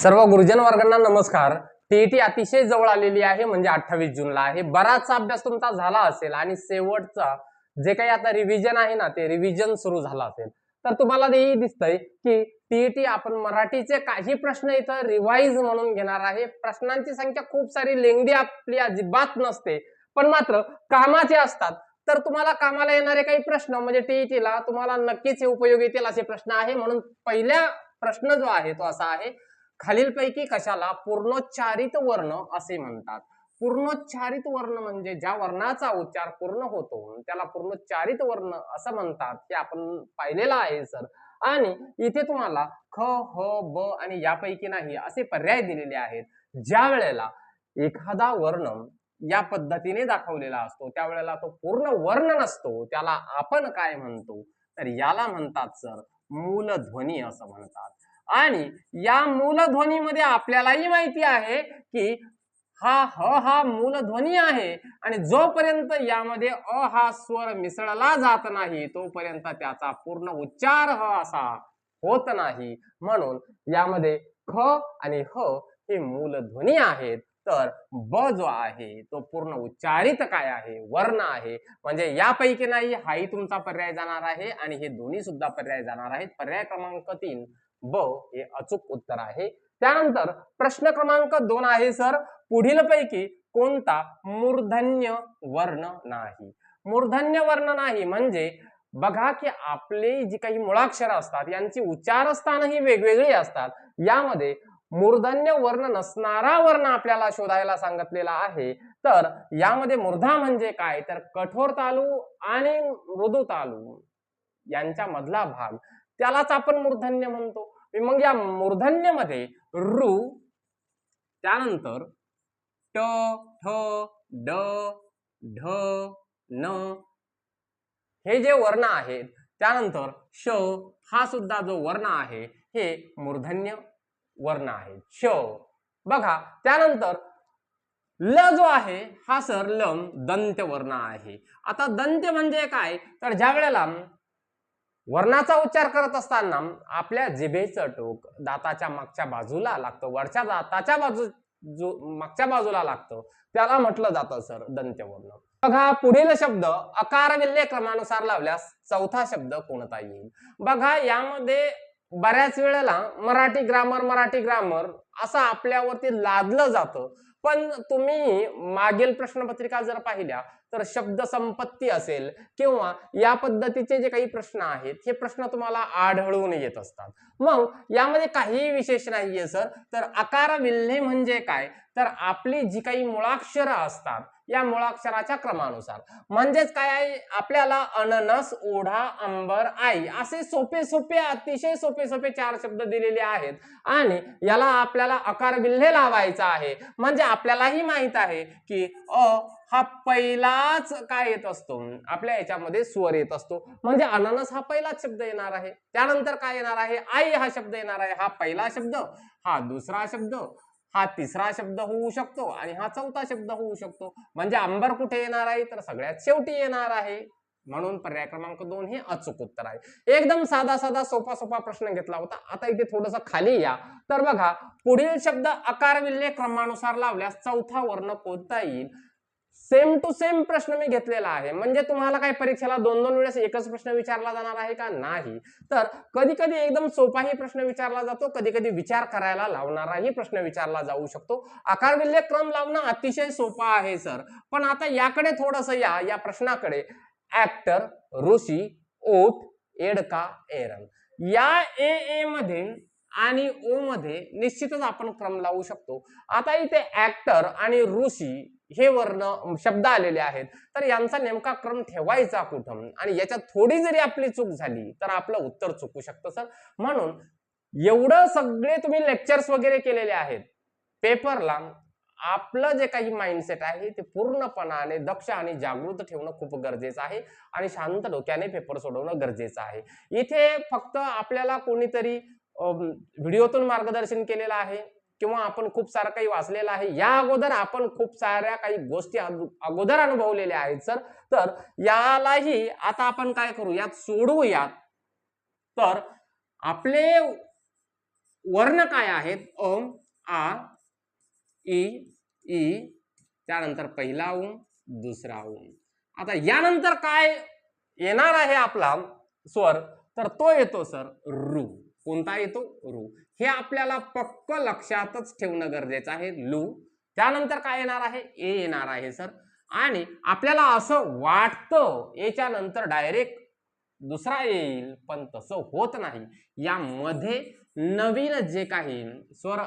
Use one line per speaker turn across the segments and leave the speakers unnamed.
सर्व गुरुजन वर्गांना नमस्कार। टीईटी अतिशय जवळ आलेली आहे, म्हणजे 28 जूनला आहे। बराचसा अभ्यास तुमचा झाला असेल आणि शेवटचा जे काही आता रिव्हिजन आहे ना, ते रिव्हिजन सुरू झाला असेल। तर तुम्हाला हे दिसतंय की टीईटी आपण मराठीचे काही प्रश्न इथं रिवाइज म्हणून घेणार आहे। प्रश्नांची संख्या खूप सारी लेंदी आपली अजिबात नसते, पण मात्र कामाचे असतात। तर तुम्हाला कामाला येणारे काही प्रश्न म्हणजे टीईटीला तुम्हाला नक्कीच हे उपयोगी येतील असे प्रश्न आहे। म्हणून पहिला प्रश्न जो आहे तो असा आहे, खालीलपैकी कशाला पूर्णोच्चारित वर्ण असे म्हणतात? पूर्णोच्चारित वर्ण म्हणजे ज्या वर्णाचा उच्चार पूर्ण होतो त्याला पूर्णोच्चारित वर्ण असं म्हणतात, हे आपण पाहिलेलं आहे सर। आणि इथे तुम्हाला ख, ह, ब आणि यापैकी नाही असे पर्याय दिलेले आहेत। ज्या वेळेला एखादा वर्ण या पद्धतीने दाखवलेला असतो त्यावेळेला तो पूर्ण वर्ण नसतो, त्याला आपण काय म्हणतो? तर याला म्हणतात सर मूलध्वनी असं म्हणतात। आणि या मूलध्वनीमध्ये आपल्यालाही माहिती आहे की हा मूलध्वनी आहे आणि जोपर्यंत यामध्ये अ हा स्वर मिसळला जात नाही तोपर्यंत त्याचा पूर्ण उच्चार ह असा होत नाही। म्हणून यामध्ये ख आणि ह हे मूलध्वनी आहेत। तर ब जो आहे तो पूर्ण उच्चारित काय आहे? वर्ण आहे। म्हणजे यापैकी नाही हाही तुमचा पर्याय जाणार आहे आणि हे दोन्ही सुद्धा पर्याय जाणार आहेत। पर्याय क्रमांक 3 ब हे अचूक उत्तर आहे। त्यानंतर प्रश्न क्रमांक 2 आहे सर, पुढील पैकी कोणता मूर्धन्य वर्ण नाही? मूर्धन्य वर्ण नाही म्हणजे बघा की आपले जी काही मुळाक्षर असतात यांची उच्चारस्थानही वेगवेगळी असतात। यामध्ये मूर्धन्य वर्ण नसणारा वर्ण आपल्याला शोधायला सांगितलेला आहे। तर यामध्ये मूर्धा म्हणजे काय? तर कठोर तालू आणि मृदू तालू यांच्या मधला भाग, त्यालाच आपण मूर्धन्य म्हणतो। मग या मूर्धन्यमध्ये रू, त्यानंतर ट, ठ, ड, ढ, न हे जे वर्ण आहेत, त्यानंतर श हा सुद्धा जो वर्ण आहे हे मूर्धन्य वर्ण आहे, श। बघा त्यानंतर ल जो आहे हा सर लम दंत्य वर्ण आहे। आता दंत्य म्हणजे काय? तर ज्या वेळेला वर्णाचा उच्चार करत असताना आपल्या जिभेचं टोक दाताच्या मागच्या बाजूला लागतं, वरच्या दाताच्या मागच्या बाजूला लागतं, त्याला म्हटलं जातं सर दंत्यवर्ण। बघा पुढील शब्द अकार विल्हे क्रमानुसार लावल्यास चौथा शब्द कोणता येईल? बघा यामध्ये बऱ्याच वेळेला मराठी ग्रामर असं आपल्यावरती लादलं जातं, पण तुम्ही मागील प्रश्नपत्रिका जर पाहिल्या तर शब्द संपत्ती असेल किंवा या पद्धतीचे जे काही प्रश्न आहेत हे प्रश्न तुम्हाला आढळून येत असतात। मग यामध्ये काही विशेष नाहीये सर। तर आकार विल्हे म्हणजे काय? तर आपली जी काही मुळाक्षरं असतात या मुळाक्षराच्या क्रमानुसार, म्हणजेच काय आहे, आपल्याला अननस, ओढा, अंबर, आई असे सोपे सोपे अतिशय सोपे सोपे 4 शब्द दिलेले आहेत आणि याला आपल्याला आकार विल्हे लावायचा आहे। म्हणजे आपल्यालाही माहित आहे की अ हा पहिलाच काय येत असतो, आपल्या याच्यामध्ये स्वर येत असतो, म्हणजे अननस हा पहिलाच शब्द येणार आहे। त्यानंतर काय येणार आहे? आई हा शब्द येणार आहे। हा पहिला शब्द, हा दुसरा शब्द, हा तिसरा शब्द होऊ शकतो आणि हा चौथा शब्द होऊ शकतो। म्हणजे अंबर कुठे येणार आहे? तर सगळ्यात शेवटी येणार आहे। म्हणून पर्याय क्रमांक 2 हे अचूक उत्तर आहे। एकदम साधा साधा सोपा सोपा प्रश्न घेतला होता। आता इथे थोडंसं खाली या, तर बघा पुढील शब्द आकार विल्हे क्रमानुसार लावल्यास चौथा वर्ण कोणता येईल? सेम टू सेम प्रश्न मी घेतलेला आहे, म्हणजे तुम्हाला काय परीक्षेला 2-2 वेळेस एकच प्रश्न विचारला जाणार आहे का? नाही। तर कधी कधी एकदम सोपाही प्रश्न विचारला जातो, कधी कधी विचार करायला लावणाराही प्रश्न विचारला जाऊ शकतो। आकार विल्हे क्रम लावणं अतिशय सोपा आहे सर, पण आता याकडे थोडंसं या प्रश्नाकडे। ऍक्टर, ऋषी, ओठ, एडका, एरन, या ए मध्ये आणि ओ मध्ये निश्चितच आपण क्रम लावू शकतो। आता इथे ऍक्टर आणि ऋषी हे वर्ण शब्द आलेले आहेत, तर यांचा नेमका क्रम ठेवायचा कुठं? आणि याच्यात थोडी जरी आपली चूक झाली तर आपलं उत्तर चुकू शकतं सर। म्हणून एवढं सगळे तुम्ही लेक्चर्स वगैरे केलेले आहेत, पेपरला आपलं जे काही माइंडसेट आहे ते पूर्णपणाने दक्ष आणि जागृत ठेवणं खूप गरजेचं आहे आणि शांत डोक्याने पेपर सोडवणं गरजेचं आहे। इथे फक्त आपल्याला कोणीतरी व्हिडिओतून मार्गदर्शन केलेलं आहे किंवा आपण खूप सारं काही वाचलेलं आहे, या अगोदर आपण खूप साऱ्या काही गोष्टी अगोदर अनुभवलेल्या आहेत सर। तर यालाही आता आपण काय करू, यात सोडवूयात। तर आपले वर्ण काय आहेत? अ, आ, इ, ई, त्यानंतर पहिला ओम, दुसरा ओम. आता यानंतर काय येणार आहे आपला स्वर? तर तो येतो सर रू. कोणता येतो? रू. हे आपल्याला पक्क लक्षातच ठेवणं गरजेचं आहे. लू. त्यानंतर काय येणार आहे? ए येणार आहे सर. आणि आपल्याला असं वाटतं याच्या नंतर डायरेक्ट दुसरा येईल, पण तसं होत नाही. यामध्ये नवीन जे काही स्वर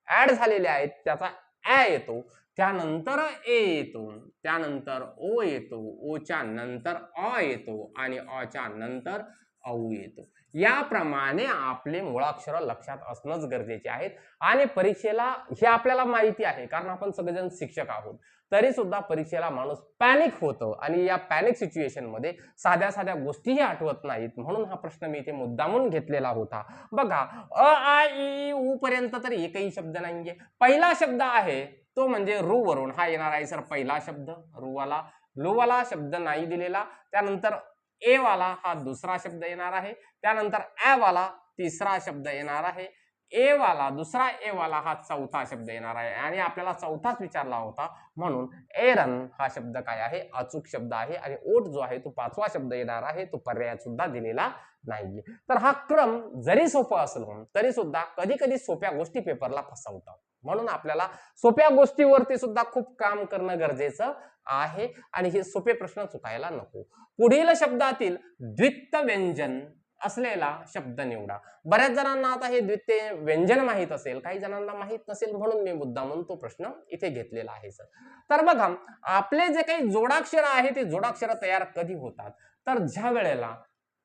ऍड झालेले आहेत त्याचा ऍ येतो, त्यानंतर ए येतो, त्यानंतर ओ येतो, ओच्या नंतर अ येतो आणि अच्या नंतर औ येतो. याप्रमाणे आपले मुळाक्षर लक्षात असणंच गरजेचे आहेत. आणि परीक्षेला हे आपल्याला माहिती आहे कारण आपण सगळेजण शिक्षक आहोत. तरी सुद्धा परीक्षेला माणूस पॅनिक होतो आणि या पॅनिक सिच्युएशन मध्ये साध्या साध्या गोष्टीही आठवत नाहीत. म्हणून हा प्रश्न मी इथे मुद्दामून घेतलेला होता. बघा, अ आ इ उ पर्यंत तर एकही शब्द नाहीये. पहिला शब्द आहे तो म्हणजे रू वरून हा येणार आहे सर पहिला शब्द रूवाला. लूवाला शब्द नाही दिलेला. त्यानंतर ए वाला हा दुसरा शब्द येणार आहे. त्यानंतर ऍ वाला तिसरा शब्द येणार आहे. ए वाला दुसरा ए वाला हा चौथा शब्द येणार आहे. आणि आपल्याला चौथाच विचारला होता म्हणून एरन हा शब्द काय आहे? अचूक शब्द आहे. आणि ओट जो आहे तो पाचवा शब्द येणार आहे. तो पर्यायात सुद्धा दिलेला नाहीये. तर हा क्रम जरी सोपा असलो तरी सुद्धा कधी कधी सोप्या गोष्टी पेपरला फसवतात. म्हणून आपल्याला सोप्या गोष्टीवरती सुद्धा खूप काम करणं गरजेचं आहे आणि हे सोपे प्रश्न चुकायला नको. पुढील शब्दातील द्वित्व व्यंजन असलेला शब्द निवडा. बऱ्याच जणांना आता हे द्वितीय व्यंजन माहित असेल, काही जणांना माहित नसेल, म्हणून मी मुद्दामून तो प्रश्न इथे घेतलेला आहे सर. तर बघा, आपले जे काही जोडाक्षर आहे ते जोडाक्षर तयार कधी होतात? तर ज्या वेळेला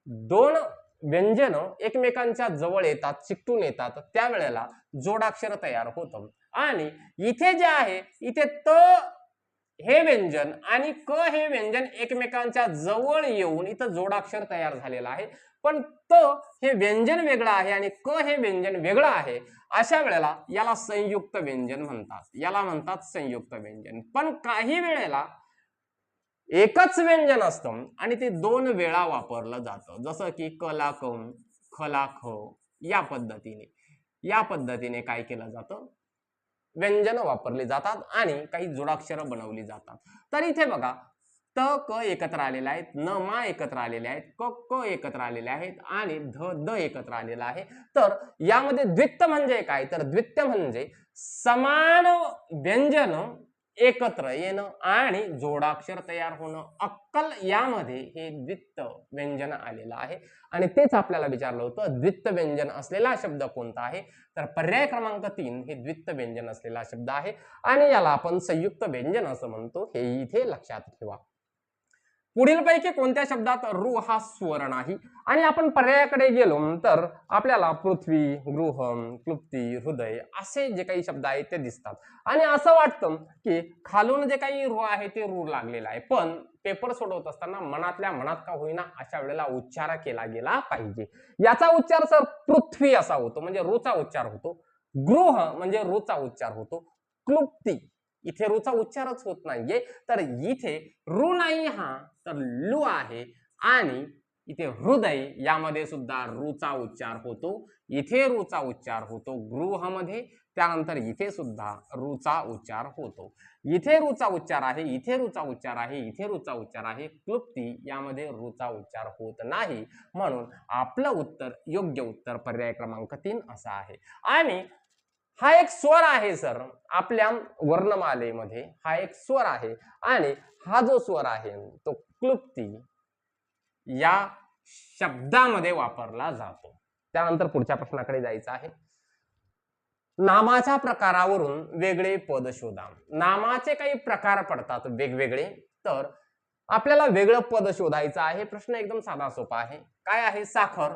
दोन व्यंजन एकमेकांच्या जवळ येतात, चिकटून येतात, त्यावेळेला जोडाक्षर तयार होतं. आणि इथे जे आहे इथे त हे व्यंजन आणि क हे व्यंजन एकमेकांच्या जवळ येऊन इथं जोडाक्षर तयार झालेला आहे. पण त हे व्यंजन वेगळं आहे आणि क हे व्यंजन वेगळं आहे. अशा वेळेला याला संयुक्त व्यंजन म्हणतात. याला म्हणतात संयुक्त व्यंजन. पण काही वेळेला एकच व्यंजन असतं आणि ते दोन वेळा वापरलं जातं. जसं की क ला क, ख ला ख, या पद्धतीने काय केलं जातं? व्यंजन वापरली जातात आणि काही जोडाक्षर बनवली जातात. तर इथे बघा, त क एकत्र आलेले आहेत, न मा एकत्र आलेले आहेत, क क एकत्र आलेले आहेत आणि ध द एकत्र आलेला आहे. तर यामध्ये द्वित्व म्हणजे काय? तर द्वित्व म्हणजे समान व्यंजन एकत्र येणं आणि जोडाक्षर तयार होणं. अक्कल यामध्ये हे द्वित्व व्यंजन आलेलं आहे. आणि तेच आपल्याला विचारलं होतं, द्वित्व व्यंजन असलेला शब्द कोणता आहे? तर पर्याय क्रमांक 3 हे द्वित्व व्यंजन असलेला शब्द आहे आणि याला आपण संयुक्त व्यंजन असं म्हणतो. हे इथे लक्षात ठेवा. पुढील पैकी कोणत्या शब्दात रू हा स्वर नाही? आणि आपण पर्यायाकडे गेलो तर आपल्याला पृथ्वी, गृह, क्लुप्ती, हृदय असे जे काही शब्द आहेत ते दिसतात. आणि असं वाटतं की खालून जे काही रू आहे ते रू लागलेला आहे. पण पेपर सोडवत असताना मनातल्या मनात का होईना अशा वेळेला उच्चार केला गेला पाहिजे. याचा उच्चार सर पृथ्वी असा होतो, म्हणजे रूचा उच्चार होतो. गृह म्हणजे रूचा उच्चार होतो. क्लुप्ती इथे रूचा उच्चारच होत नाहीये. तर इथे रू नाही हा तर लू आहे. आणि इथे हृदय यामध्ये सुद्धा रूचा उच्चार होतो. इथे रूचा उच्चार होतो गृहमध्ये. त्यानंतर इथे सुद्धा रूचा उच्चार होतो. इथे रूचा उच्चार आहे, इथे रूचा उच्चार आहे, इथे रूचा उच्चार आहे. क्लुप्ती यामध्ये रूचा उच्चार होत नाही. म्हणून आपलं उत्तर, योग्य उत्तर पर्याय क्रमांक 3 असा आहे. आणि हा एक स्वर आहे सर, आपल्या वर्णमालेमध्ये हा एक स्वर आहे आणि हा जो स्वर आहे तो क्लुप्ती या शब्दामध्ये वापरला जातो. त्यानंतर पुढच्या प्रश्नाकडे जायचं आहे. नामाच्या प्रकारावरून वेगळे पद शोधा. नामाचे काही प्रकार पडतात वेगवेगळे, तर आपल्याला वेगळं पद शोधायचं आहे. प्रश्न एकदम साधा सोपा आहे. काय आहे? साखर,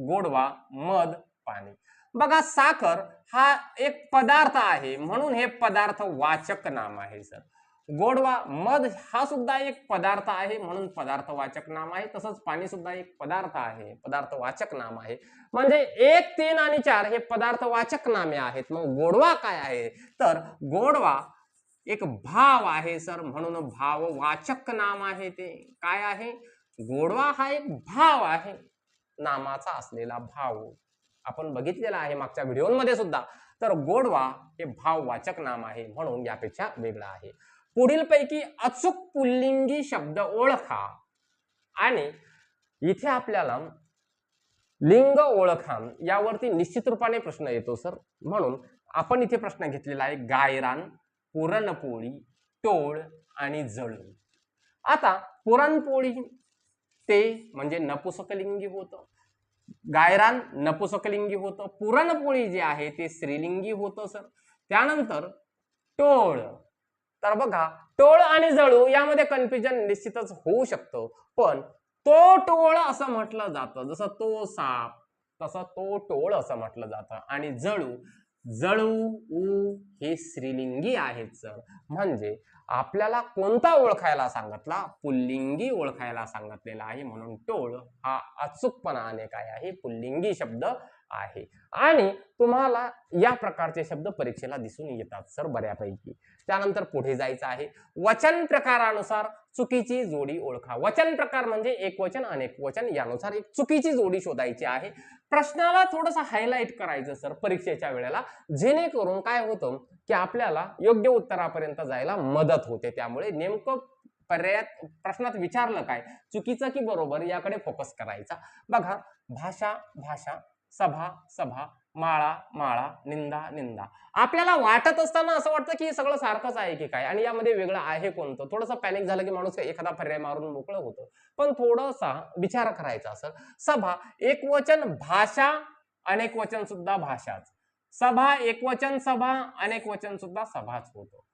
गोडवा, मध, पाणी. बघा, साखर हा एक पदार्थ आहे म्हणून हे पदार्थ वाचक नाम आहे सर. गोडवा, मध हा सुद्धा एक पदार्थ आहे म्हणून पदार्थवाचक नाम आहे. तसंच पाणी सुद्धा एक पदार्थ आहे, पदार्थवाचक नाम आहे. म्हणजे 1, 3 आणि 4 हे पदार्थवाचक नामे आहेत. मग गोडवा काय आहे? तर गोडवा एक भाव आहे सर, म्हणून भाववाचक नाम आहे. ते काय आहे? गोडवा हा एक भाव आहे, नामाचा असलेला भाव. आपण बघितलेलं आहे मागच्या व्हिडिओमध्ये सुद्धा. तर गोडवा हे भाववाचक नाम आहे म्हणून यापेक्षा वेगळं आहे. पुढीलपैकी अचूक पुल्लिंगी शब्द ओळखा. आणि इथे आपल्याला लिंग ओळखा यावरती निश्चित रूपाने प्रश्न येतो सर. म्हणून आपण इथे प्रश्न घेतलेला आहे गायरान, पुरणपोळी, टोळ आणि जळू. आता पुरणपोळी ते म्हणजे नपुसकलिंगी होतं, गायरान नपुसकलिंगी होतं, पुरणपोळी जे आहे ते स्त्रीलिंगी होतं सर. त्यानंतर टोळ, तर बघा टोळ आणि जळू यामध्ये कन्फ्युजन निश्चितच होऊ शकतं, पण तो टोळ असं म्हटलं जातं. जसं तो साप तसं तो टोळ असं म्हटलं जातं. आणि जळू, जळू हे स्त्रीलिंगी आहेत सर. म्हणजे आपल्याला कोणता ओळखायला सांगितला? पुल्लिंगी ओळखायला सांगितलेला आहे. म्हणून टोळ हा अचूकपणाने काय आहे? पुल्लिंगी शब्द आहे. आणि तुम्हाला या प्रकारचे शब्द परीक्षेला दिसून येतात सर बऱ्यापैकी. त्यानंतर पुढे जायचं आहे. वचन प्रकारानुसार चुकीची जोडी ओळखा. वचन प्रकार म्हणजे एक वचन अनेक वचन, यानुसार एक चुकीची जोडी शोधायची आहे. प्रश्नाला थोडंसं हायलाइट करायचं सर परीक्षेच्या वेळेला, जेणेकरून काय होतं की आपल्याला योग्य उत्तरापर्यंत जायला मदत होते. त्यामुळे नेमकं पर्यायात प्रश्नात विचारलं काय, चुकीचं की बरोबर, याकडे फोकस करायचा. बघा भाषा भाषा, सभा सभा, माळा माळा, निंदा निंदा. आपल्याला वाटत असताना असं वाटतं की सगळं सारखंच आहे की काय आणि यामध्ये वेगळं आहे कोणतं. थोडंसं पॅनिक झालं की माणूस एखादा पर्याय मारून मोकळं होतं. पण थोडासा विचार करायचा असं. सभा एक वचन, भाषा अनेक वचन सुद्धा भाषाच. सभा एक वचन सभा, अनेक वचन सुद्धा सभाच होतो.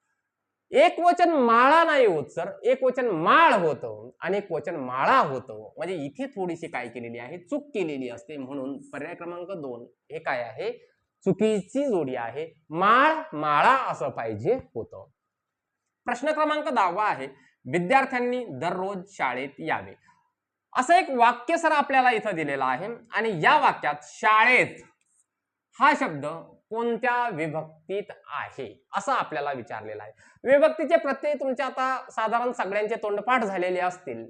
एक वचन माळा नाही होत सर, एक वचन माळ होतं, अनेक वचन माळा होतं. म्हणजे इथे थोडीशी काय केलेली आहे, चूक केलेली असते. म्हणून पर्याय क्रमांक 2 हे काय आहे? चुकीची जोडी आहे. माळ माळा असं पाहिजे होतं. प्रश्न क्रमांक 10 आहे. विद्यार्थ्यांनी दररोज शाळेत यावे. असं एक वाक्य सर आपल्याला इथं दिलेलं आहे आणि या वाक्यात शाळेत हा शब्द कोणत्या विभक्तीत आहे असं आपल्याला विचारलेलं आहे. विभक्तीचे प्रत्यय तुमचे आता साधारण सगळ्यांचे तोंडपाठ झालेले असतील,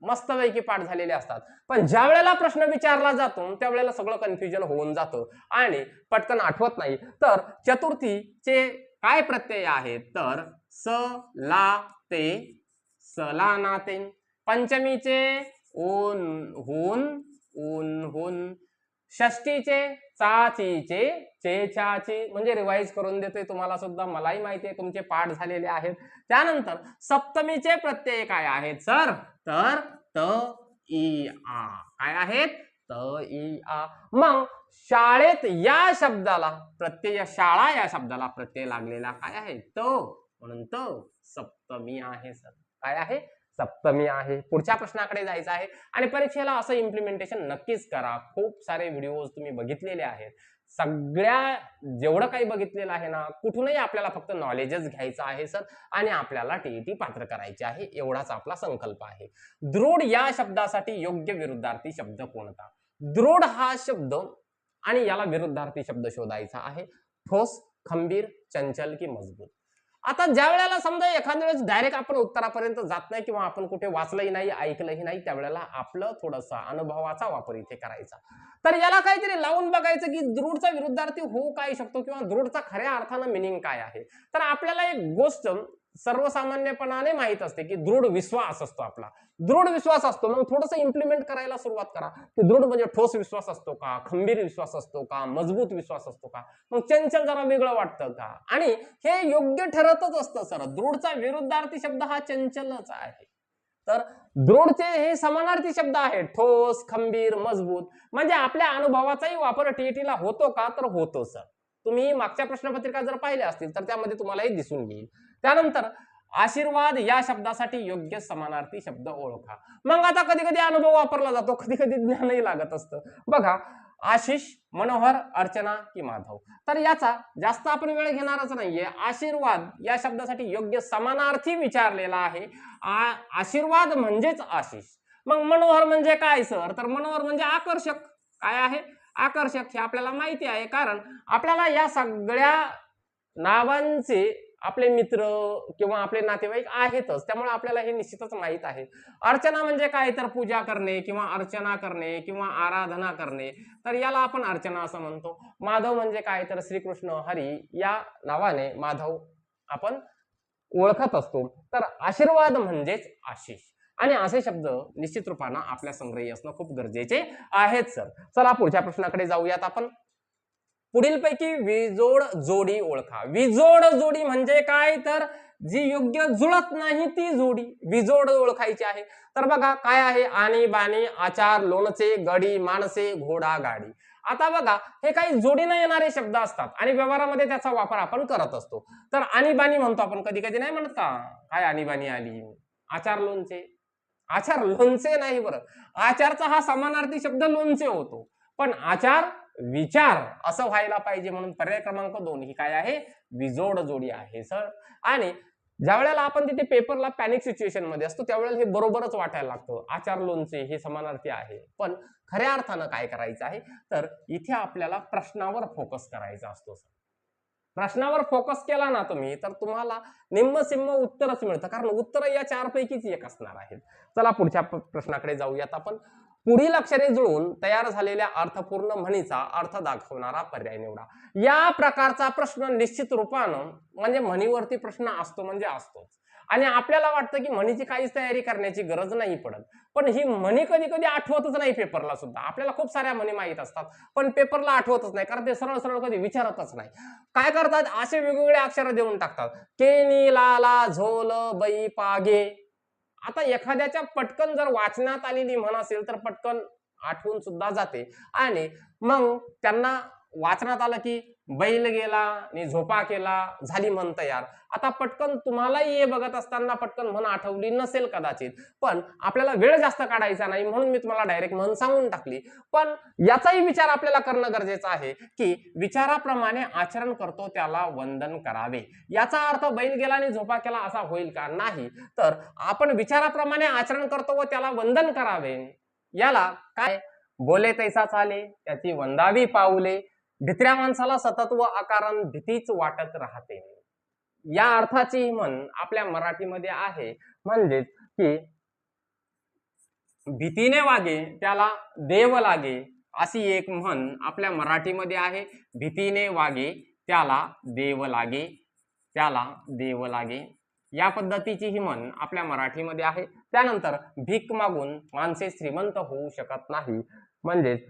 मस्तपैकी पाठ झालेले असतात. पण ज्या वेळेला प्रश्न विचारला जातो त्यावेळेला सगळं कन्फ्युजन होऊन जातं आणि पटकन आठवत नाही. तर चतुर्थीचे काय प्रत्यय आहेत? तर स ला ते, सला नाते. पंचमीचे ओन होन, ऊन होन. षष्टीचे चाचीचे, चेचाची. म्हणजे रिवाइज करून देतोय तुम्हाला सुद्धा, मलाही माहिती आहे तुमचे पाठ झालेले आहेत. त्यानंतर सप्तमीचे प्रत्यय काय आहेत सर? तर त इ आ. काय आहेत? त इ आ. मग शाळेत या शब्दाला प्रत्यय, शाळा या शब्दाला प्रत्यय लागलेला काय आहे? त. म्हणून त सप्तमी आहे सर. काय आहे? सप्तमी आहे. पुढच्या प्रश्नाकडे जायचं आहे आणि परीक्षेला असं इम्प्लिमेंटेशन नक्कीच करा. खूप सारे व्हिडिओज तुम्ही बघितलेले आहेत. सगळ्या जेवढं काही बघितलेलं आहे ना, कुठूनही आपल्याला फक्त नॉलेजच घ्यायचं आहे सर आणि आपल्याला टीईटी पात्र करायचे आहे, एवढाच आपला संकल्प आहे. दृढ या शब्दासाठी योग्य विरुद्धार्थी शब्द कोणता? दृढ हा शब्द आणि याला विरुद्धार्थी शब्द शोधायचा आहे. ठोस, खंबीर, चंचल की मजबूत. आता ज्या वेळेला समजा एखाद्या वेळेस डायरेक्ट आपण उत्तरापर्यंत जात नाही किंवा आपण कुठे वाचलंही नाही, ऐकलंही नाही, त्यावेळेला आपलं थोडासा अनुभवाचा वापर इथे करायचा. तर याला काहीतरी लावून बघायचं की दृढचा विरुद्धार्थी होऊ काय शकतो किंवा दृढचा खऱ्या अर्थानं मिनिंग काय आहे. तर आपल्याला एक गोष्ट सर्वसामान्यपणाने माहित असते की दृढ विश्वास असतो आपला, दृढ विश्वास असतो. मग थोडंसं इम्प्लिमेंट करायला सुरुवात करा की दृढ म्हणजे ठोस विश्वास असतो का, खंबीर विश्वास असतो का, मजबूत विश्वास असतो का, मग चंचल जरा वेगळं वाटतं का. आणि हे योग्य ठरतच असतं सर. दृढचा विरुद्धार्थी शब्द हा चंचलच आहे. तर दृढचे हे समानार्थी शब्द आहेत, ठोस, खंबीर, मजबूत. म्हणजे आपल्या अनुभवाचाही वापर टीईटीला होतो का? तर होतो सर. तुम्ही मागच्या प्रश्नपत्रिका जर पाहिल्या असतील तर त्यामध्ये तुम्हालाही दिसून येईल. त्यानंतर आशीर्वाद या शब्दासाठी योग्य समानार्थी शब्द ओळखा. मग आता कधी कधी अनुभव वापरला जातो, कधी कधी ज्ञानही लागत असतं. बघा आशिष, मनोहर, अर्चना की माधव. तर याचा जास्त आपण वेळ घेणारच नाहीये. आशीर्वाद या शब्दासाठी योग्य समानार्थी विचारलेला आहे. आशीर्वाद म्हणजेच आशिष. मग मनोहर म्हणजे काय सर? तर मनोहर म्हणजे आकर्षक. काय आहे? आकर्षक. हे आपल्याला माहिती आहे, कारण आपल्याला या सगळ्या नावांचे आपले मित्र किंवा आपले नातेवाईक आहेतच, त्यामुळे आपल्याला हे निश्चितच माहित आहे. अर्चना म्हणजे काय, तर पूजा करणे किंवा अर्चना करणे किंवा आराधना करणे, तर याला आपण अर्चना असं म्हणतो. माधव म्हणजे काय, तर श्रीकृष्ण हरी या नावाने माधव आपण ओळखत असतो. तर आशीर्वाद म्हणजेच आशिष, आणि असे शब्द निश्चित रूपानं आपल्या संग्रही असणं खूप गरजेचे आहेत सर. चला पुढच्या प्रश्नाकडे जाऊयात आपण. पुढीलपैकी विजोड जोडी ओळखा. विजोड जोडी म्हणजे काय, तर जी योग्य जुळत नाही ती जोडी विजोड ओळखायची आहे. तर बघा काय आहे, आणि बाणी, आचार, लोणचे, गडी, माणसे, घोडा, गाडी. आता बघा हे काही जोडीनं येणारे शब्द असतात आणि व्यवहारामध्ये त्याचा वापर आपण करत असतो. तर आणीबाणी म्हणतो आपण, कधी कधी नाही म्हणत का, काय आणीबाणी आली. आचार लोणचे, आचार लोणचे नाही बरं, आचारचा हा समानार्थी शब्द लोणचे होतो, पण आचार विचार असं व्हायला पाहिजे, म्हणून पर्याय क्रमांक 2 ही काय आहे, विजोड जोडी आहे सर. आणि ज्या वेळेला आपण तिथे पेपरला पॅनिक सिच्युएशन मध्ये असतो त्यावेळेला हे बरोबरच वाटायला लागतं, आचार लोणचे हे समानार्थी आहे, पण खऱ्या अर्थानं काय करायचं आहे, तर इथे आपल्याला प्रश्नावर फोकस करायचा असतो सर. प्रश्नावर फोकस केला ना तुम्ही तर तुम्हाला निम्म सिम्म उत्तरच मिळतं, कारण उत्तर या 4 पैकीच एक असणार आहेत. चला पुढच्या प्रश्नाकडे जाऊयात आपण. पुढील अक्षरे जुळून तयार झालेल्या अर्थपूर्ण म्हणीचा अर्थ दाखवणारा पर्याय निवडा. या प्रकारचा प्रश्न निश्चित रूपानं म्हणजे म्हणीवरती प्रश्न असतो म्हणजे असतोच, आणि आपल्याला वाटतं की म्हणीची काहीच तयारी करण्याची गरज नाही पडत, पण ही म्हणी कधी कधी आठवतच नाही पेपरला सुद्धा. आपल्याला खूप साऱ्या म्हणी माहीत असतात पण पेपरला आठवतच नाही, कारण ते सरळ सरळ कधी विचारतच नाही. काय करतात, असे वेगवेगळे अक्षर देऊन टाकतात, केनी, लाला, झोल, बै, पागे. आता एखाद्याच्या पटकन जर वाचनात आलेली म्हण असेल तर पटकन आठवून सुद्धा जाते, आणि मग त्यांना वाचनात आलं की बैल गेला आणि झोपा केला, झाली म्हण तयार. आता पटकन तुम्हालाही हे बघत असताना पटकन म्हण आठवली नसेल कदाचित, पण आपल्याला वेळ जास्त काढायचा नाही म्हणून मी तुम्हाला डायरेक्ट म्हण सांगून टाकली. पण याचाही विचार आपल्याला करणं गरजेचं आहे की विचाराप्रमाणे आचरण करतो त्याला वंदन करावे. याचा अर्थ बैल गेला आणि झोपा केला असा होईल का, नाही. तर आपण विचाराप्रमाणे आचरण करतो व त्याला वंदन करावे, याला काय, बोले तैसा चाले त्याची वंदावी पाऊले, भित्र्या माणसाला सतत व अकारण भीतीच वाटत राहते. या अर्थाची म्हण आपल्या मराठीमध्ये आहे, म्हणजेच की भीतीने वागे त्याला देव लागे, अशी एक म्हण आपल्या मराठीमध्ये आहे. भीतीने वागे त्याला देव लागे, त्याला देव लागे, या पद्धतीची ही म्हण आपल्या मराठीमध्ये आहे. त्यानंतर भीक मागून माणसे श्रीमंत होऊ शकत नाही, म्हणजेच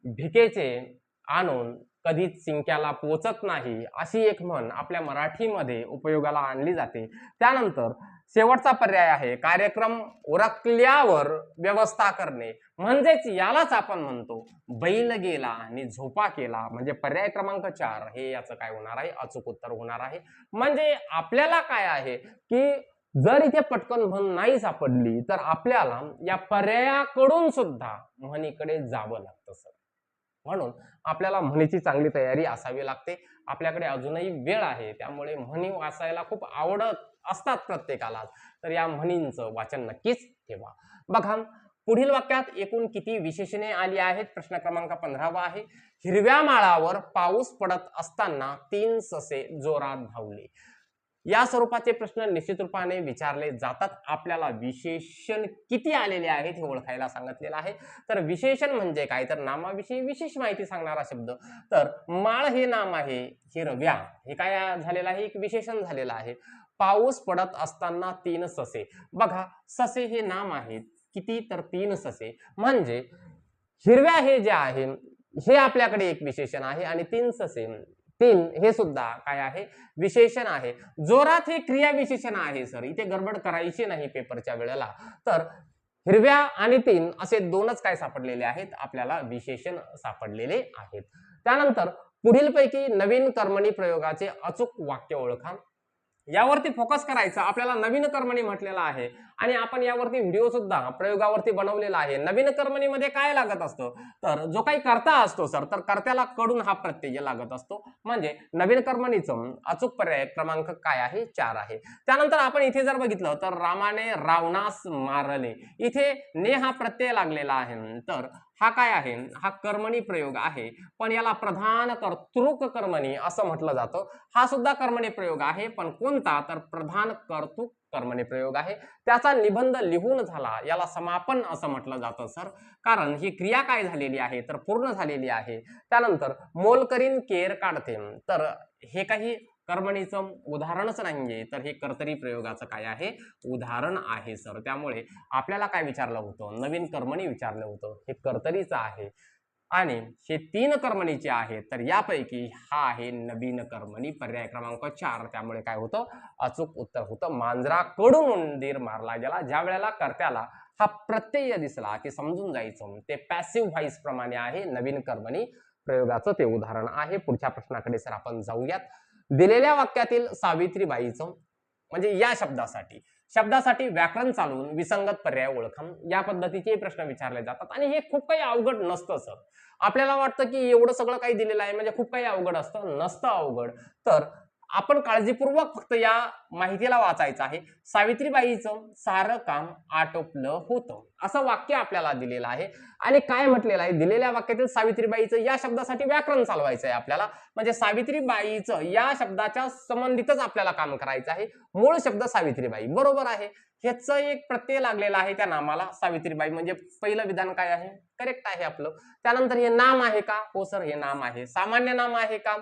भिकेचे आणून कधीच सिंक्याला पोचत नाही, अशी एक म्हण आपल्या मराठीमध्ये उपयोगाला आणली जाते. त्यानंतर शेवटचा पर्याय आहे कार्यक्रम उरकल्यावर व्यवस्था करणे, म्हणजेच यालाच आपण म्हणतो बैल गेला आणि झोपा केला, म्हणजे पर्याय क्रमांक 4 हे याचं काय होणार आहे, अचूक उत्तर होणार आहे. म्हणजे आपल्याला काय आहे की जर इथे पटकन म्हण नाही सापडली तर आपल्याला या पर्यायाकडून सुद्धा म्हणीकडे जावं लागतं सर. म्हणून आपल्याला म्हणीची चांगली तयारी असावी लागते. आपल्याकडे अजूनही वेळ आहे, त्यामुळे म्हणी वाचायला खूप आवडत असतात प्रत्येकाला, तर या म्हणींचं वाचन नक्कीच ठेवा. बघा पुढील वाक्यात एकूण किती विशेषणे आली आहेत, प्रश्न क्रमांक 15 आहे. हिरव्या माळावर पाऊस पडत असताना 3 ससे जोरात धावले. या स्वरूपाचे प्रश्न निश्चित रूपाने विचारले जातात. आपल्याला विशेषण किती आलेले आहेत हे ओळखायला सांगितलेलं आहे. तर विशेषण म्हणजे काय, तर नामाविषयी विशेष माहिती सांगणारा शब्द. तर माळ हे नाम आहे, हिरव्या हे काय झालेलं आहे, एक विशेषण झालेलं आहे. पाऊस पडत असताना 3 ससे, बघा ससे हे नाम आहेत, किती, तर 3 ससे, म्हणजे हिरव्या हे जे आहे हे आपल्याकडे एक विशेषण आहे, आणि 3 ससे, 3 हे सुद्धा काय आहे, विशेषण आहे. जोरात हे क्रिया विशेषण आहे सर, इथे गडबड करायची नाही पेपरच्या वेळेला. तर हिरव्या आणि 3 असे 2च काय सापडलेले आहेत, आपल्याला विशेषण सापडलेले आहेत. त्यानंतर पुढीलपैकी नवीन कर्मणी प्रयोगाचे अचूक वाक्य ओळखा. यावरती फोकस करायचा. आपल्याला नवीन कर्मणी म्हटलेला आहे आणि आपण यावरती व्हिडिओ सुद्धा प्रयोगावरती बनवलेला आहे. नवीन कर्मणीमध्ये काय लागत असतं, तर जो काही कर्ता असतो सर, तर कर्त्याला कडून हा प्रत्यय लागत असतो, म्हणजे नवीन कर्मणीचं अचूक पर्याय क्रमांक काय आहे, 4 आहे. त्यानंतर आपण इथे जर बघितलं तर रामाने रावणास मारले, इथे ने हा प्रत्यय लागलेला आहे, तर हा काय आहे, हा कर्मणी प्रयोग आहे, पण याला प्रधान कर्तृक कर्मणी असं म्हटलं जातं. हा सुद्धा कर्मणी प्रयोग आहे, पण कोणता, तर प्रधान कर्तृक कर्मणी प्रयोग आहे. त्याचा निबंध लिहून झाला, याला समापन असं म्हटलं जातं सर, कारण ही क्रिया काय झालेली आहे, तर पूर्ण झालेली आहे. त्यानंतर मोल करीन केर काढते, तर हे काही कर्मणीचं उदाहरणच नाहीये, तर हे कर्तरी प्रयोगाचं काय आहे, उदाहरण आहे सर. त्यामुळे आपल्याला काय विचारलं होतं, नवीन कर्मणी विचारलं होतं, हे कर्तरीचं आहे आणि हे 3 कर्मणीचे आहे, तर यापैकी हा आहे नवीन कर्मणी, पर्याय क्रमांक 4. त्यामुळे काय होतं, अचूक उत्तर होतं मांजराकडून उंदीर मारला गेला. ज्या वेळेला कर्त्याला हा प्रत्यय दिसला की समजून जायचं ते पॅसिव्ह व्हॉइस प्रमाणे आहे, नवीन कर्मणी प्रयोगाचं ते उदाहरण आहे. पुढच्या प्रश्नाकडे सर आपण जाऊयात. दिलेल्या वाक्यातील सावित्रीबाईचं म्हणजे या शब्दासाठी व्याकरण चालवून विसंगत पर्याय ओळखा, या पद्धतीचे प्रश्न विचारले जातात आणि हे खूप काही अवघड नसतं सर. आपल्याला वाटतं की एवढं सगळं काही दिलेलं आहे म्हणजे खूप काही अवघड असतं, नसतं अवघड. तर आपण काळजीपूर्वक फक्त या माहितीला वाचायचं आहे. सावित्रीबाईचं सारं काम आटोपलं होतं असं वाक्य आपल्याला दिलेलं आहे आणि काय म्हटलेलं आहे, दिलेल्या वाक्यातील सावित्रीबाईचं या शब्दासाठी व्याकरण चालवायचं आहे आपल्याला. म्हणजे सावित्रीबाईचं या शब्दाच्या संबंधितच आपल्याला काम करायचं आहे. मूळ शब्द सावित्रीबाई बरोबर आहे, ह्याचं एक प्रत्यय लागलेला आहे त्या नामाला सावित्रीबाई, म्हणजे पहिलं विधान काय आहे, करेक्ट आहे आपलं. त्यानंतर हे नाम आहे का, हो सर हे नाम आहे. सामान्य नाम आहे का,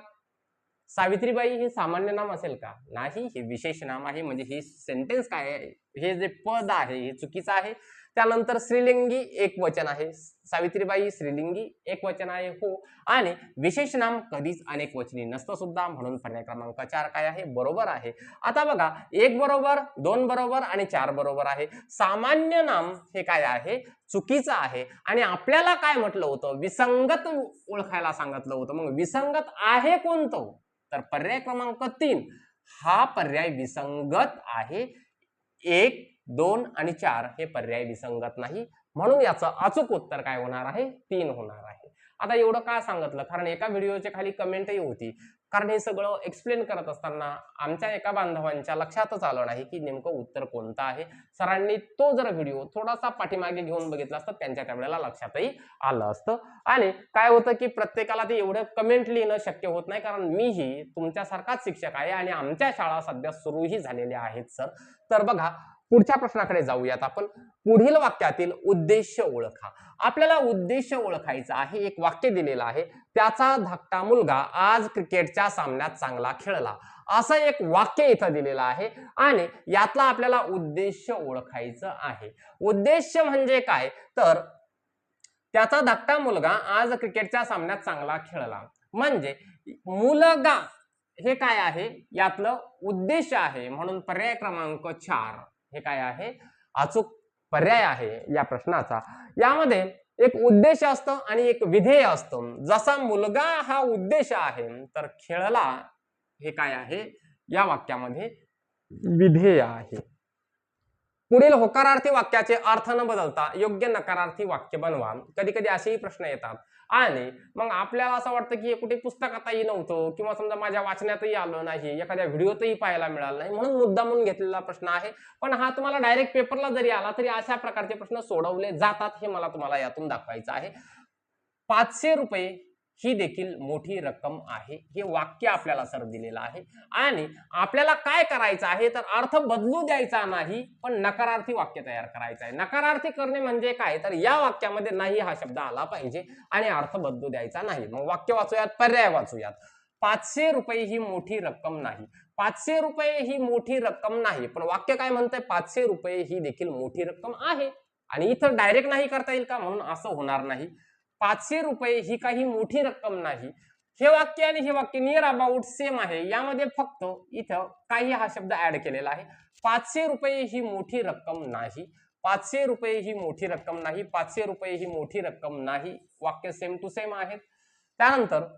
सावित्रीबाई हे सामान्य नाम असेल का, नाही, हे विशेष नाम आहे. म्हणजे हे सेंटेन्स काय आहे, हे जे पद आहे हे चुकीचं आहे. त्यानंतर स्त्रीलिंगी एक वचन आहे, सावित्रीबाई स्त्रीलिंगी एक वचन आहे, हो. आणि विशेष नाम कधीच अनेक वचनी नसतं सुद्धा, म्हणून पर्याय क्रमांक 4 काय आहे, बरोबर आहे. आता बघा, 1 बरोबर, 2 बरोबर आणि 4 बरोबर आहे. सामान्य नाम हे काय आहे, चुकीचं आहे आणि आपल्याला काय म्हटलं होतं, विसंगत ओळखायला सांगितलं होतं. मग विसंगत आहे कोणतं, तर पर्याय क्रमांक 3 हा पर्याय विसंगत आहे. 1, 2 आणि 4 हे पर्याय विसंगत नाही, म्हणून याचं अचूक उत्तर काय होणार आहे, 3 होणार आहे. आता एवढं का सांगितलं, कारण एका व्हिडिओच्या खाली कमेंटही होती, कारण हे सगळं एक्सप्लेन करत असताना आमच्या एका बांधवांच्या लक्षातच आलं नाही की नेमकं उत्तर कोणतं आहे. सरांनी तो जर व्हिडिओ थोडासा पाठीमागे घेऊन बघितला असता त्यांच्या त्यावेळेला लक्षातही आलं असतं. आणि काय होतं की प्रत्येकाला ते एवढं कमेंट लिहिणं शक्य होत नाही, कारण मीही तुमच्यासारखाच शिक्षक आहे आणि आमच्या शाळा सध्या सुरूही झालेल्या आहेत सर. तर बघा, पुढच्या प्रश्नाकडे जाऊयात आपण. पुढील वाक्यातील उद्देश ओळखा. आपल्याला उद्देश ओळखायचा आहे. एक वाक्य दिलेलं आहे, त्याचा धाकटा मुलगा आज क्रिकेटच्या सामन्यात चांगला खेळला, असं एक वाक्य इथं दिलेलं आहे आणि यातला आपल्याला उद्देश ओळखायचं आहे. उद्देश म्हणजे काय, तर त्याचा धाकटा मुलगा आज क्रिकेटच्या सामन्यात चांगला खेळला, म्हणजे मुलगा हे काय आहे, यातलं उद्देश आहे, म्हणून पर्याय क्रमांक 4 हे काय आहे, अचूक पर्याय आहे या प्रश्नाचा. यामध्ये एक उद्देश असतं आणि एक विधेय असतं. जसा मुलगा हा उद्देश आहे, तर खेळला हे काय आहे, या वाक्यामध्ये विधेय आहे. पुढील होकारार्थी वाक्याचे अर्थ न बदलता योग्य नकारार्थी वाक्य बनवा. कधी कधी असेही प्रश्न येतात आणि मग आपल्याला असं वाटतं की हे कुठे पुस्तकातही नव्हतं किंवा समजा माझ्या वाचण्यातही आलं नाही, एखाद्या व्हिडिओतही पाहायला मिळालं नाही, म्हणून मुद्दामून घेतलेला प्रश्न आहे. पण हा तुम्हाला डायरेक्ट पेपरला जरी आला तरी अशा प्रकारचे प्रश्न सोडवले जातात, हे मला तुम्हाला यातून दाखवायचं आहे. 500 रुपये ही देखील मोठी रक्कम आहे, हे वाक्य आपल्याला सर दिलेलं आहे आणि आपल्याला काय करायचं आहे, तर अर्थ बदलू द्यायचा नाही, पण नकारार्थी वाक्य तयार करायचं आहे. नकारार्थी करणे म्हणजे काय, तर या वाक्यामध्ये नाही हा शब्द आला पाहिजे आणि अर्थ बदलू द्यायचा नाही. मग वाक्य वाचूयात, पर्याय वाचूयात. 500 रुपये ही मोठी रक्कम नाही. 500 रुपये ही मोठी रक्कम नाही, पण वाक्य काय म्हणतंय, 500 रुपये ही देखील मोठी रक्कम आहे. आणि इथं डायरेक्ट नाही करता येईल का, म्हणून असं होणार नाही. 500 रुपये ही काही मोठी रक्कम नाही, हे वाक्य आणि हे वाक्य नियर अबाउट सेम आहे. यामध्ये फक्त इथं काही हा शब्द ऍड केलेला आहे. 500 रुपये ही मोठी रक्कम नाही, 500 रुपये ही मोठी रक्कम नाही, 500 रुपये ही मोठी रक्कम नाही, वाक्य सेम टू सेम आहेत. त्यानंतर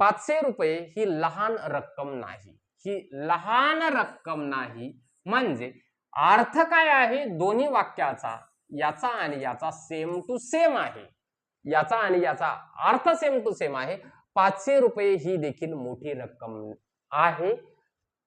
500 रुपये ही लहान रक्कम नाही, ही लहान रक्कम नाही, म्हणजे अर्थ काय आहे दोन्ही वाक्याचा, याचा आणि याचा सेम टू सेम आहे. याचा आणि याचा अर्थ सेम टू सेम आहे. 500 रुपये ही देखील मोठी रक्कम आहे,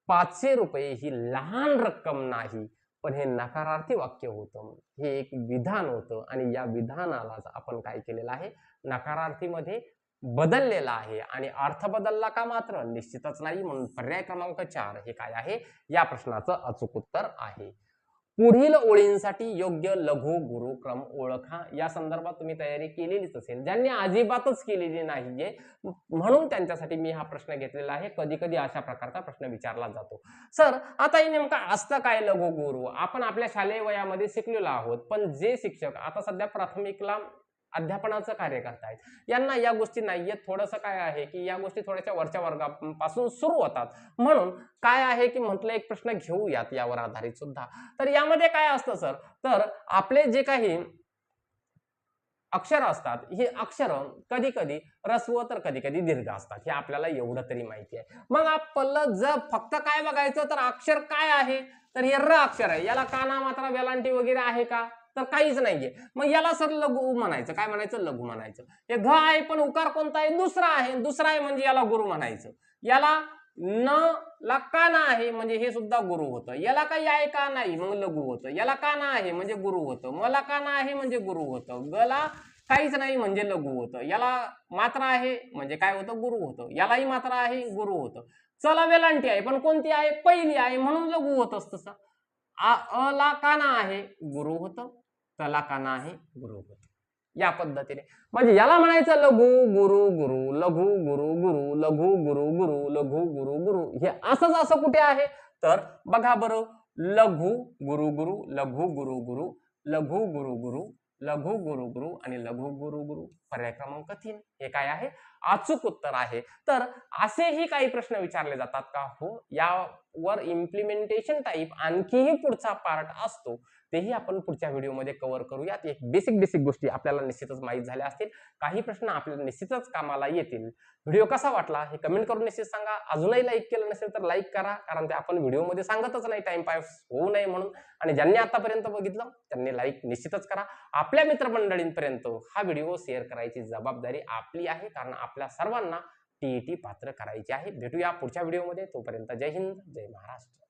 500 रुपये ही लहान रक्कम नाही, पण हे नकारार्थी वाक्य होतं, हे एक विधान होतं आणि या विधानाला आपण काय केलेलं आहे, नकारार्थीमध्ये बदललेला आहे आणि अर्थ बदलला का मात्र निश्चितच नाही. म्हणून पर्याय क्रमांक 4 हे काय आहे, या प्रश्नाचं अचूक उत्तर आहे. पुढील ओळींसाठी योग्य लघु गुरु क्रम ओळखा. या संदर्भात तुम्ही तयारी केलेलीच असेल. ज्यांनी अजिबातच केलेली नाहीये म्हणून त्यांच्यासाठी मी हा प्रश्न घेतलेला आहे. कधी कधी अशा प्रकारचा प्रश्न विचारला जातो, सर आता हे नेमकं असतं काय लघु गुरु? आपण आपल्या शालेय वयामध्ये शिकलेलो आहोत, पण जे शिक्षक आता सध्या प्राथमिकला अध्यापनाचं कार्य करतायत यांना या गोष्टी नाहीयेत. थोडंसं काय आहे की या गोष्टी थोड्याशा वरच्या वर्गापासून सुरू होतात. म्हणून काय आहे की म्हटलं एक प्रश्न घेऊयात यावर आधारित सुद्धा. तर यामध्ये काय असतं सर, तर आपले जे काही अक्षर असतात, हे अक्षर कधी कधी ऱ्हस्व तर कधी कधी दीर्घ असतात, हे आपल्याला एवढं तरी माहिती आहे. मग आपलं जर फक्त काय बघायचं तर अक्षर काय आहे, तर हे र अक्षर आहे. याला काना मात्रा वेलांटी वगैरे आहे का, तर काहीच नाहीये. मग याला सर लघु म्हणायचं. काय म्हणायचं? लघु म्हणायचं. हे घ आहे पण उकार कोणता आहे? दुसरा आहे. दुसरा आहे म्हणजे याला गुरु म्हणायचं. याला न ला काना आहे म्हणजे हे सुद्धा गुरु होतं. याला काही आहे का नाही मग लघु होतं. याला काना आहे म्हणजे गुरु होतं. मला काना आहे म्हणजे गुरु होतं. गला काहीच नाही म्हणजे लघु होतं. याला मात्रा आहे म्हणजे काय होतं? गुरु होतं. यालाही मात्रा आहे, गुरु होतं. चला वेलांटी आहे पण कोणती आहे? पहिली आहे म्हणून लघु होतच तसं. अ ला काना आहे, गुरु होतं. तला काना आहे, गुरु होतं. या पद्धतीने म्हणजे याला म्हणायचं लघु गुरु गुरु, लघु गुरु गुरु, लघु गुरु गुरु, लघु गुरु गुरु. हे असंच असं कुठे आहे, तर बघा बरं, लघु गुरु गुरु, लघु गुरु गुरु, लघु गुरु गुरु, लघु गुरु गुरु आणि लघु गुरु गुरु. पर्याय क्रमांक 3 हे काय आहे, अचूक उत्तर आहे. तर असेही काही प्रश्न विचारले जातात का? हो, यावर इम्प्लिमेंटेशन टाईप आणखीही पुढचा पार्ट असतो, तेही आपण पुढच्या व्हिडिओमध्ये कव्हर करूयात. एक बेसिक गोष्टी आपल्याला निश्चितच माहीत झाल्या असतील. काही प्रश्न आपल्याला निश्चितच कामाला येतील. व्हिडिओ कसा वाटला हे कमेंट करून निश्चित सांगा. अजूनही लाईक केलं नसेल तर लाईक करा, कारण ते आपण व्हिडिओमध्ये सांगतच नाही टाइमपास होऊ नये म्हणून. आणि ज्यांनी आतापर्यंत बघितलं त्यांनी लाईक निश्चितच करा. आपल्या मित्रमंडळींपर्यंत हा व्हिडिओ शेअर करायची जबाबदारी आपली आहे, कारण आपल्या सर्वांना टीईटी पात्र करायचे आहे. भेटूया पुढच्या व्हिडिओमध्ये. तोपर्यंत जय हिंद, जय महाराष्ट्र.